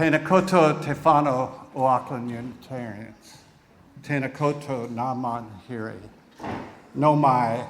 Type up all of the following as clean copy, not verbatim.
Tēnā koutou te whānau o Auckland Unitarians. Tēnā koutou nā manahiri. No mai,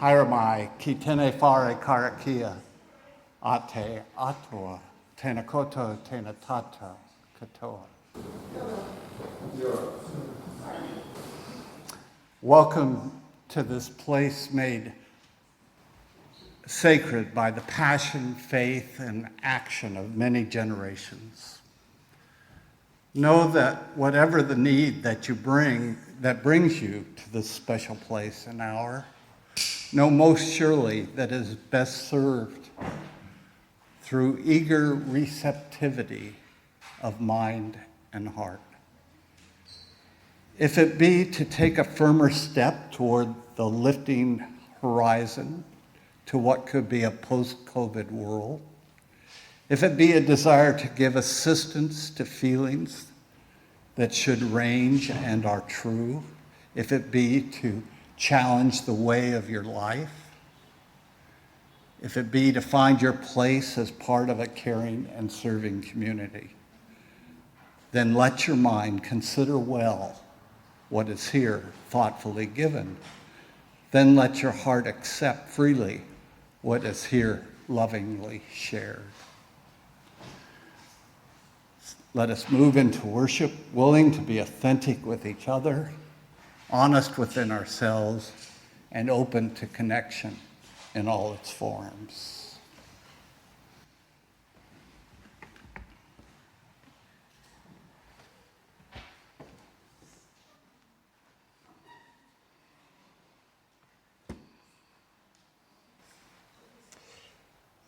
haere mai, ki tēnei whare karakia a te atua. Tēnā koutou, tēnā tata katoa. Welcome to this place made sacred by the passion, faith, and action of many generations. Know that whatever the need that you bring, that brings you to this special place and hour, know most surely that it is best served through eager receptivity of mind and heart. If it be to take a firmer step toward the lifting horizon to what could be a post-COVID world, if it be a desire to give assistance to feelings that should range and are true, if it be to challenge the way of your life, if it be to find your place as part of a caring and serving community, then let your mind consider well what is here thoughtfully given. Then let your heart accept freely what is here lovingly shared. Let us move into worship, willing to be authentic with each other, honest within ourselves, and open to connection in all its forms.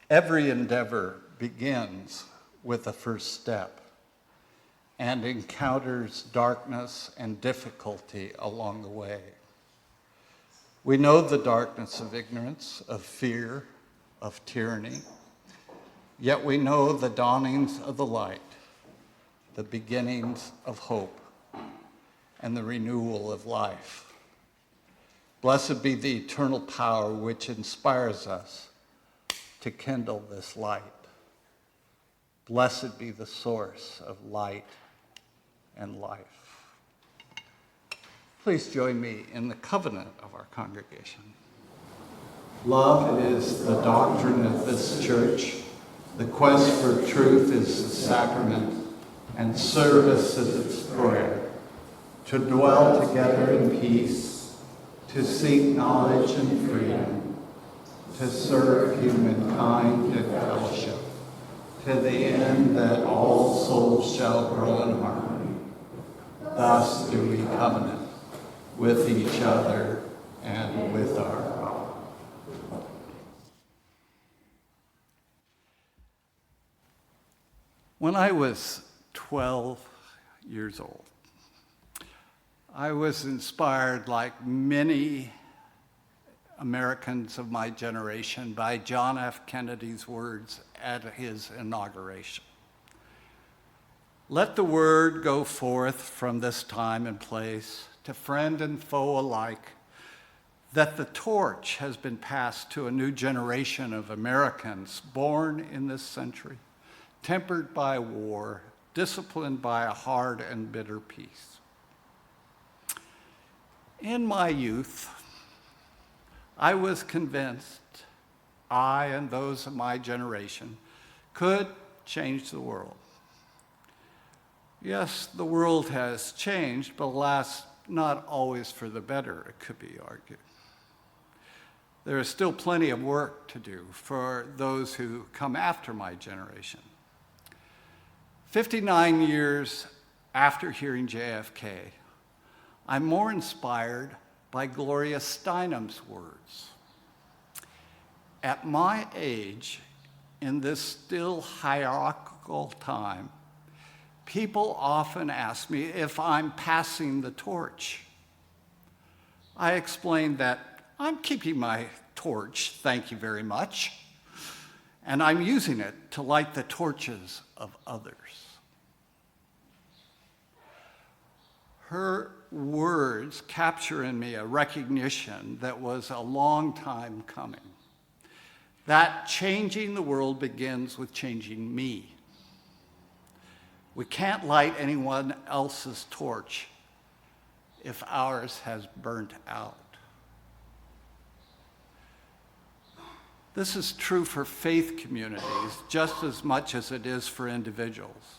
Every endeavor begins with a first step and encounters darkness and difficulty along the way. We know the darkness of ignorance, of fear, of tyranny, yet we know the dawnings of the light, the beginnings of hope, and the renewal of life. Blessed be the eternal power which inspires us to kindle this light. Blessed be the source of light and life. Please join me in the covenant of our congregation. Love is the doctrine of this church. The quest for truth is the sacrament, and service is its prayer. To dwell together in peace, to seek knowledge and freedom, to serve humankind in fellowship, to the end that all souls shall grow in harmony. Thus do we covenant with each other and with our God. When I was 12 years old, I was inspired, like many Americans of my generation, by John F. Kennedy's words at his inauguration. Let the word go forth from this time and place to friend and foe alike that the torch has been passed to a new generation of Americans born in this century, tempered by war, disciplined by a hard and bitter peace. In my youth, I was convinced I and those of my generation could change the world. Yes, the world has changed, but alas, not always for the better, it could be argued. There is still plenty of work to do for those who come after my generation. 59 years after hearing JFK, I'm more inspired by Gloria Steinem's words. At my age, in this still hierarchical time, people often ask me if I'm passing the torch. I explain that I'm keeping my torch, thank you very much, and I'm using it to light the torches of others. Her words capture in me a recognition that was a long time coming, that changing the world begins with changing me. We can't light anyone else's torch if ours has burnt out. This is true for faith communities just as much as it is for individuals.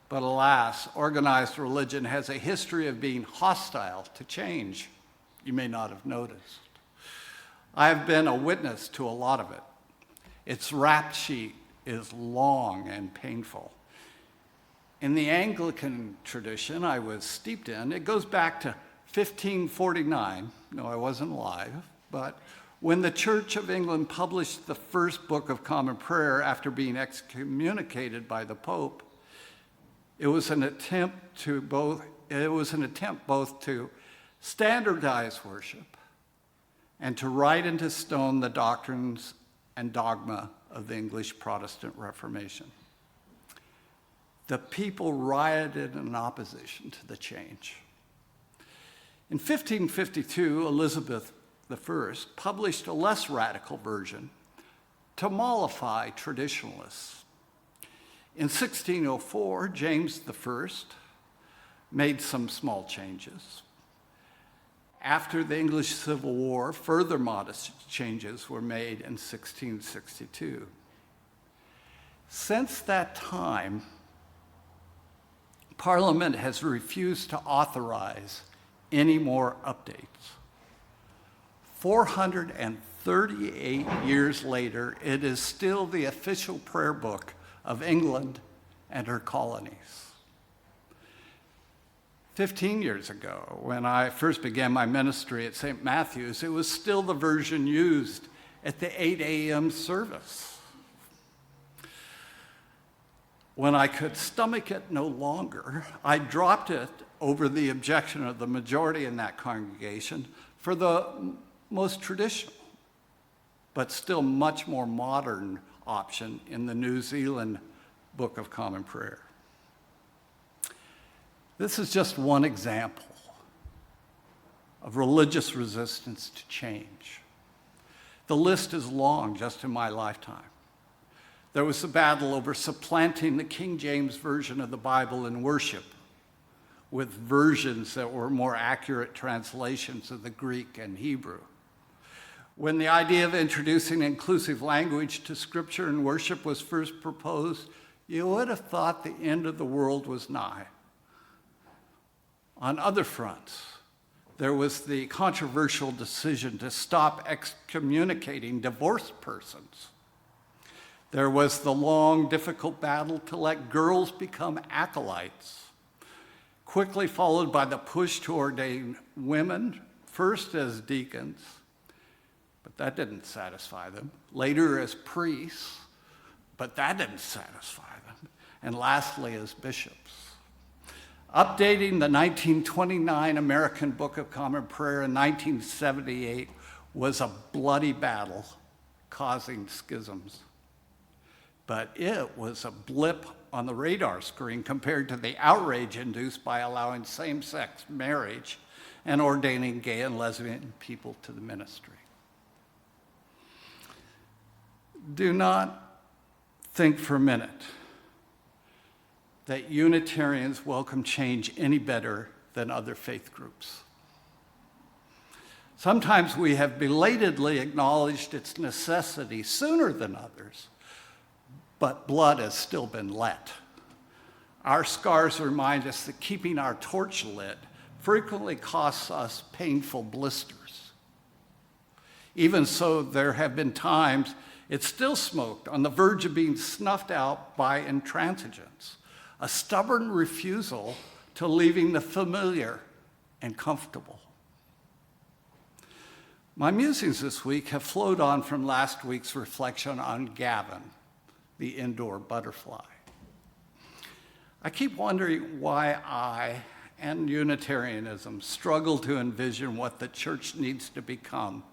But alas, organized religion has a history of being hostile to change. You may not have noticed. I have been a witness to a lot of it. Its rap sheet is long and painful. In the Anglican tradition I was steeped in, it goes back to 1549. No, I wasn't alive, but when the Church of England published the first Book of Common Prayer after being excommunicated by the Pope, it was an attempt both to standardize worship and to write into stone the doctrines and dogma of the English Protestant Reformation. The people rioted in opposition to the change. In 1552, Elizabeth I published a less radical version to mollify traditionalists. In 1604, James I made some small changes. After the English Civil War, further modest changes were made in 1662. Since that time, Parliament has refused to authorize any more updates. 438 years later, it is still the official prayer book of England and her colonies. 15 years ago, when I first began my ministry at St. Matthew's, it was still the version used at the 8 a.m. service. When I could stomach it no longer, I dropped it over the objection of the majority in that congregation for the most traditional, but still much more modern option in the New Zealand Book of Common Prayer. This is just one example of religious resistance to change. The list is long just in my lifetime. There was a battle over supplanting the King James Version of the Bible in worship with versions that were more accurate translations of the Greek and Hebrew. When the idea of introducing inclusive language to Scripture and worship was first proposed, you would have thought the end of the world was nigh. On other fronts, there was the controversial decision to stop excommunicating divorced persons. There was the long, difficult battle to let girls become acolytes, quickly followed by the push to ordain women, first as deacons, but that didn't satisfy them. Later as priests, but that didn't satisfy them. And lastly as bishops. Updating the 1929 American Book of Common Prayer in 1978 was a bloody battle causing schisms. But it was a blip on the radar screen compared to the outrage induced by allowing same-sex marriage and ordaining gay and lesbian people to the ministry. Do not think for a minute that Unitarians welcome change any better than other faith groups. Sometimes we have belatedly acknowledged its necessity sooner than others, but blood has still been let. Our scars remind us that keeping our torch lit frequently costs us painful blisters. Even so, there have been times it's still smoked, on the verge of being snuffed out by intransigence, a stubborn refusal to leaving the familiar and comfortable. My musings this week have flowed on from last week's reflection on Gavin, the indoor butterfly. I keep wondering why I and Unitarianism struggle to envision what the church needs to become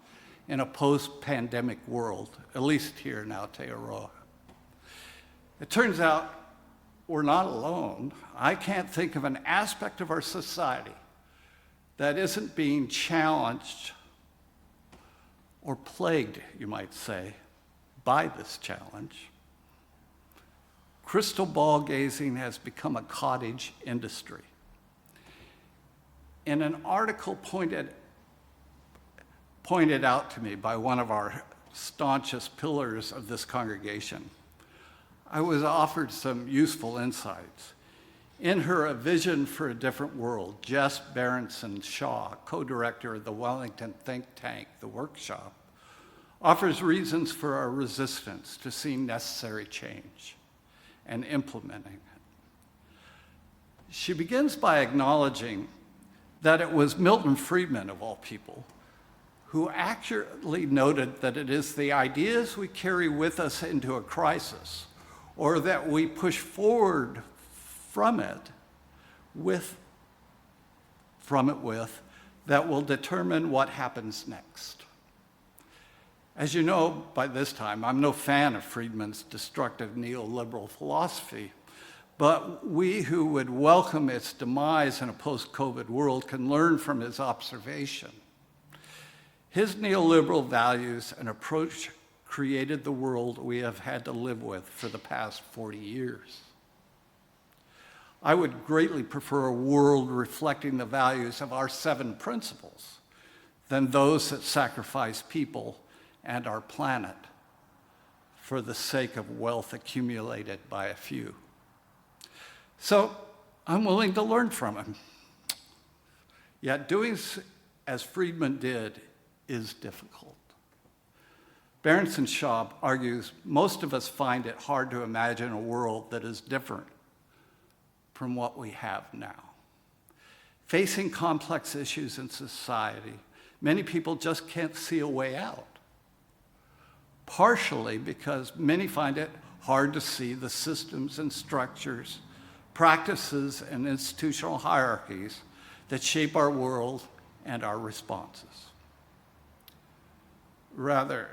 in a post-pandemic world, at least here in Aotearoa. It turns out we're not alone. I can't think of an aspect of our society that isn't being challenged or plagued, you might say, by this challenge. crystal ball gazing has become a cottage industry. In an article pointed out to me by one of our staunchest pillars of this congregation, I was offered some useful insights. In her A Vision for a Different World, Jess Berenson Shaw, co-director of the Wellington think tank, The Workshop, offers reasons for our resistance to seeing necessary change and implementing it. She begins by acknowledging that it was Milton Friedman, of all people, who accurately noted that it is the ideas we carry with us into a crisis, or that we push forward from it with, that will determine what happens next. As you know by this time, I'm no fan of Friedman's destructive neoliberal philosophy, but we who would welcome its demise in a post-COVID world can learn from his observation. His neoliberal values and approach created the world we have had to live with for the past 40 years. I would greatly prefer a world reflecting the values of our 7 principles than those that sacrifice people and our planet for the sake of wealth accumulated by a few. So I'm willing to learn from him. Yet doing as Friedman did is difficult. Berenson Shaw argues most of us find it hard to imagine a world that is different from what we have now. Facing complex issues in society, many people just can't see a way out. Partially because many find it hard to see the systems and structures, practices and institutional hierarchies that shape our world and our responses. Rather,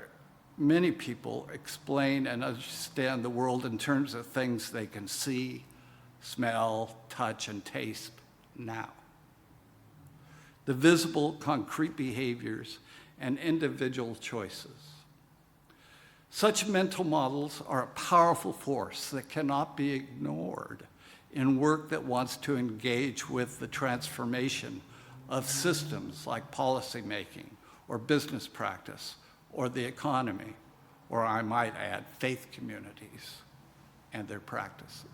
many people explain and understand the world in terms of things they can see, smell, touch, and taste now. The visible, concrete behaviors and individual choices. Such mental models are a powerful force that cannot be ignored in work that wants to engage with the transformation of systems like policymaking or business practice or the economy, or I might add, faith communities and their practices.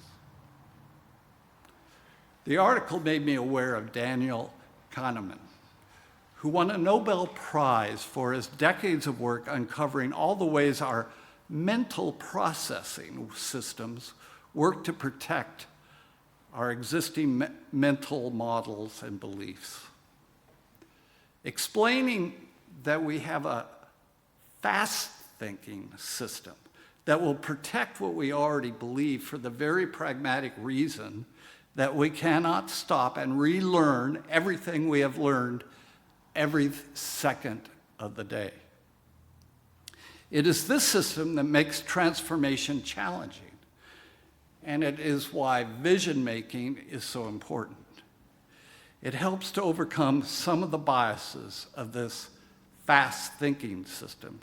The article made me aware of Daniel Kahneman, who won a Nobel Prize for his decades of work uncovering all the ways our mental processing systems work to protect our existing mental models and beliefs. Explaining that we have a fast-thinking system that will protect what we already believe for the very pragmatic reason that we cannot stop and relearn everything we have learned every second of the day. It is this system that makes transformation challenging, and it is why vision making is so important. It helps to overcome some of the biases of this fast thinking system.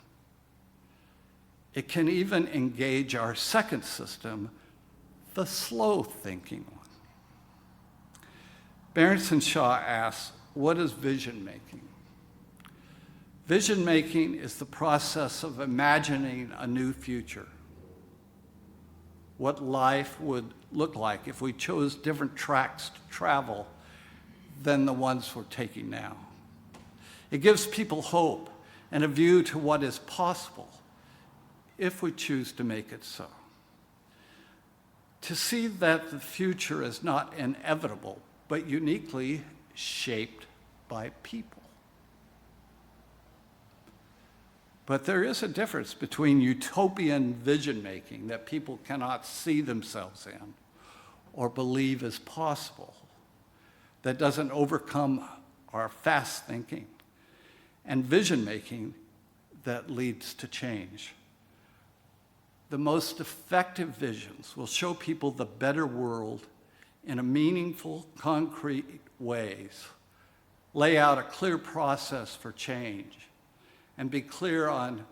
It can even engage our second system, the slow thinking one. Berenson Shaw asks, what is vision making? Vision making is the process of imagining a new future. What life would look like if we chose different tracks to travel than the ones we're taking now. It gives people hope and a view to what is possible if we choose to make it so. To see that the future is not inevitable, but uniquely shaped by people. But there is a difference between utopian vision making that people cannot see themselves in or believe is possible, that doesn't overcome our fast thinking, and vision making that leads to change. The most effective visions will show people the better world in a meaningful, concrete ways, lay out a clear process for change, and be clear on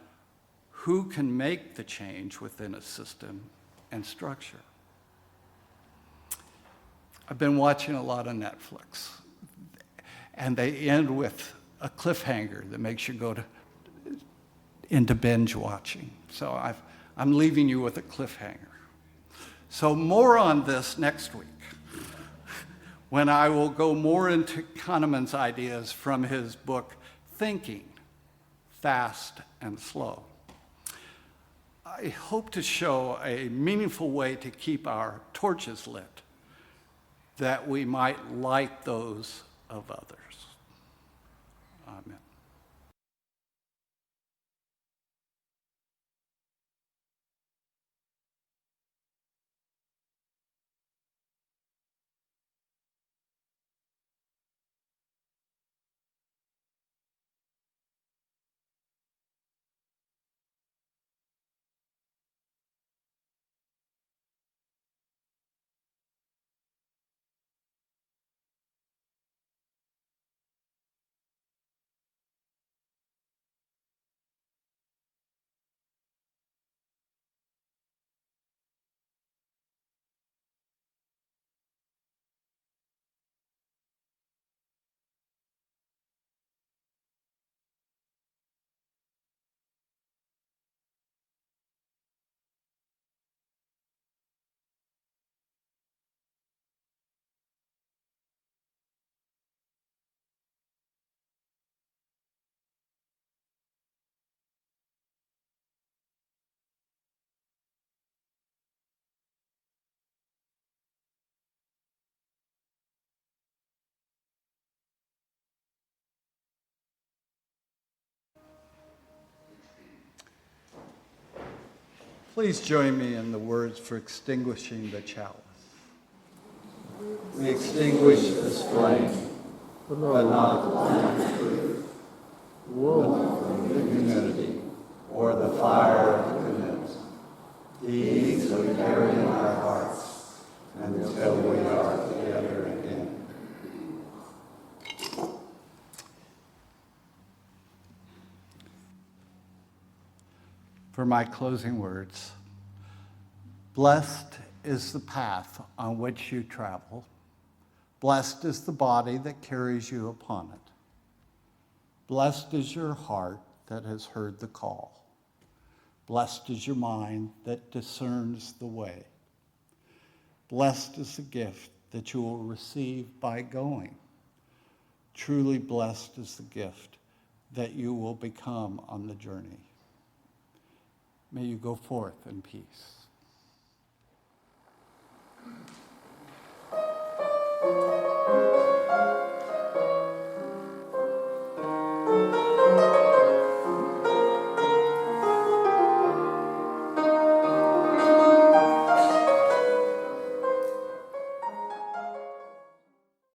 who can make the change within a system and structure. I've been watching a lot of Netflix, and they end with a cliffhanger that makes you go into binge watching. So I'm leaving you with a cliffhanger. So more on this next week, when I will go more into Kahneman's ideas from his book, Thinking, Fast and Slow. I hope to show a meaningful way to keep our torches lit, that we might light those of others. Amen. Please join me in the words for extinguishing the chalice. We extinguish this flame, but not the flame of the unity or the fire of commitment. These we carry in our hearts until we are together again. For my closing words, blessed is the path on which you travel. Blessed is the body that carries you upon it. Blessed is your heart that has heard the call. Blessed is your mind that discerns the way. Blessed is the gift that you will receive by going. Truly blessed is the gift that you will become on the journey. May you go forth in peace.